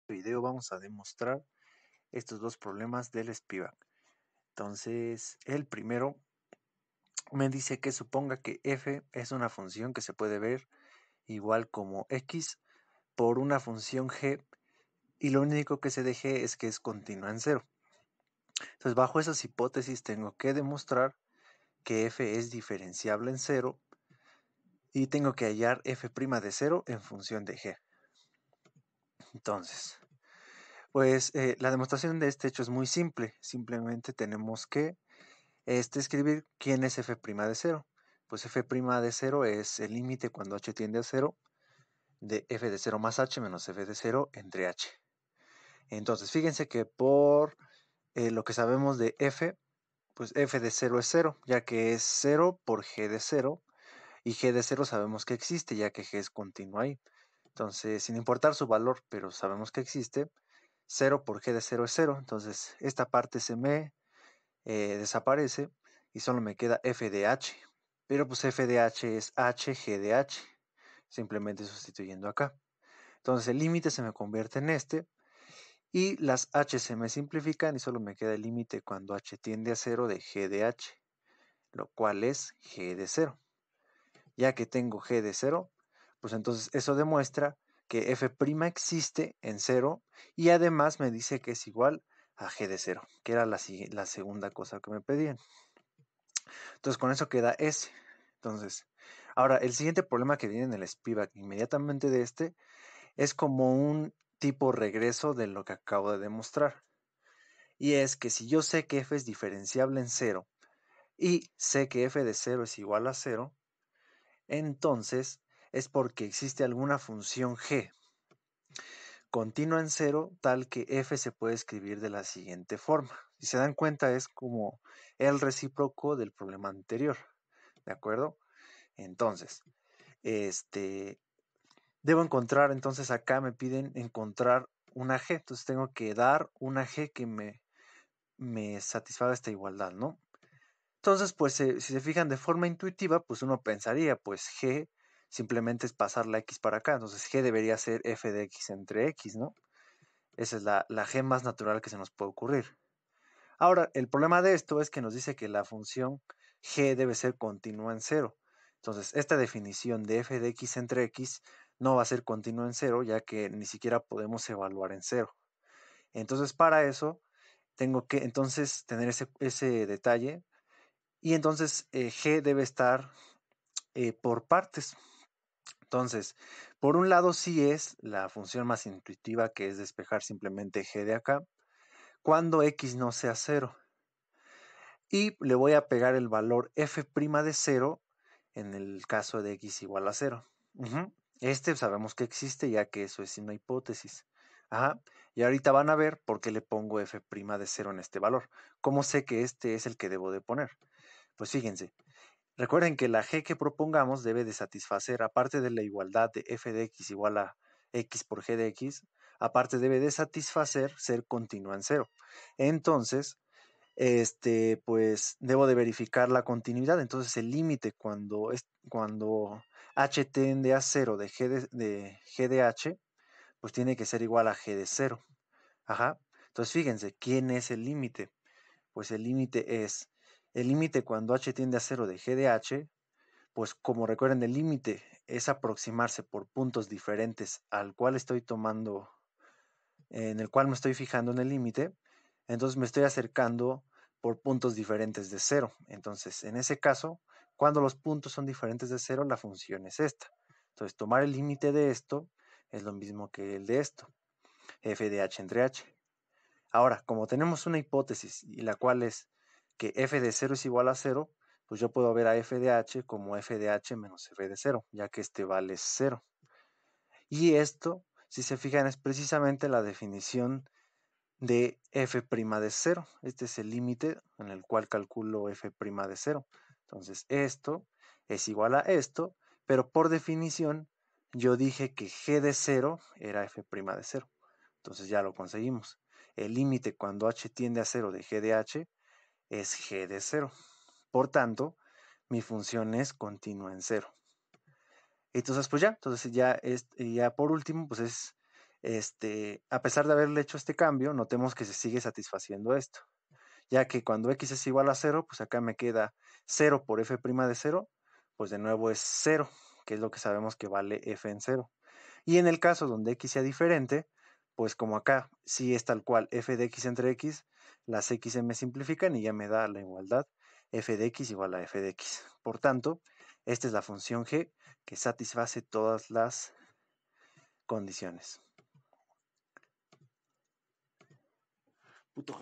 Video vamos a demostrar estos dos problemas del Spivak. Entonces, el primero me dice que suponga que f es una función que se puede ver igual como x por una función g y lo único que se deje es que es continua en cero. Entonces, bajo esas hipótesis tengo que demostrar que f es diferenciable en cero y tengo que hallar f' de cero en función de g. Entonces, pues la demostración de este hecho es muy simple. Simplemente tenemos que escribir quién es f' de cero. Pues f' de cero es el límite cuando h tiende a cero de f de 0 más h menos f de 0 entre h. Entonces, fíjense que por lo que sabemos de f, pues f de 0 es 0, ya que es 0 por g de 0, y g de 0 sabemos que existe, ya que g es continuo ahí. Entonces, sin importar su valor, pero sabemos que existe, 0 por g de 0 es 0. Entonces, esta parte se me desaparece y solo me queda f de h. Pero pues f de h es h, g de h, simplemente sustituyendo acá. Entonces el límite se me convierte en este y las h se me simplifican y solo me queda el límite cuando h tiende a 0 de g de h, lo cual es g de 0. Ya que tengo g de 0, pues entonces eso demuestra que f' existe en 0 y además me dice que es igual a g de 0, que era la segunda cosa que me pedían. Entonces con eso queda S. Entonces, ahora el siguiente problema que viene en el Spivak inmediatamente de este es como un tipo regreso de lo que acabo de demostrar. Y es que si yo sé que f es diferenciable en 0 y sé que f de 0 es igual a 0, entonces es porque existe alguna función g continua en 0 tal que f se puede escribir de la siguiente forma. Si se dan cuenta es como el recíproco del problema anterior. ¿De acuerdo? Entonces, debo encontrar, entonces acá me piden encontrar una G, entonces tengo que dar una G que me satisfaga esta igualdad, ¿no? Entonces, pues si se fijan de forma intuitiva, pues uno pensaría, pues G simplemente es pasar la X para acá, entonces G debería ser f de X entre X, ¿no? Esa es la G más natural que se nos puede ocurrir. Ahora, el problema de esto es que nos dice que la función g debe ser continua en cero. Entonces, esta definición de f de x entre x no va a ser continua en cero, ya que ni siquiera podemos evaluar en cero. Entonces, para eso, tengo que entonces tener ese detalle. Y entonces, g debe estar por partes. Entonces, por un lado sí es la función más intuitiva, que es despejar simplemente g de acá, cuando x no sea cero. Y le voy a pegar el valor f' de 0 en el caso de x igual a 0. Este sabemos que existe ya que eso es una hipótesis. Ajá. Y ahorita van a ver por qué le pongo f' de 0 en este valor. ¿Cómo sé que este es el que debo de poner? Pues fíjense, recuerden que la g que propongamos debe de satisfacer, aparte de la igualdad de f de x igual a x por g de x, aparte debe de satisfacer ser continua en 0. Entonces, pues debo de verificar la continuidad. Entonces el límite cuando h tiende a 0 de g de h, pues tiene que ser igual a g de 0. Ajá. Entonces fíjense, ¿quién es el límite? Pues el límite es, el límite cuando h tiende a 0 de g de h, pues como recuerden, el límite es aproximarse por puntos diferentes al cual estoy tomando, en el cual me estoy fijando en el límite, entonces me estoy acercando por puntos diferentes de cero. Entonces, en ese caso, cuando los puntos son diferentes de cero, la función es esta. Entonces, tomar el límite de esto es lo mismo que el de esto, f de h entre h. Ahora, como tenemos una hipótesis y la cual es que f de 0 es igual a 0, pues yo puedo ver a f de h como f de h menos f de 0, ya que este vale 0. Y esto, si se fijan, es precisamente la definición de f' de 0. Este es el límite en el cual calculo f' de 0. Entonces esto es igual a esto, pero por definición yo dije que g de 0 era f' de 0. Entonces ya lo conseguimos. El límite cuando h tiende a 0 de g de h es g de 0. Por tanto, mi función es continua en 0. Entonces, pues ya, ya por último, pues es a pesar de haberle hecho este cambio, notemos que se sigue satisfaciendo esto, ya que cuando x es igual a 0, pues acá me queda 0 por f' de 0, pues de nuevo es 0, que es lo que sabemos que vale f en 0. Y en el caso donde x sea diferente, pues como acá sí es tal cual f de x entre x, las x se me simplifican y ya me da la igualdad f de x igual a f de x. Por tanto, esta es la función g que satisface todas las condiciones. Puto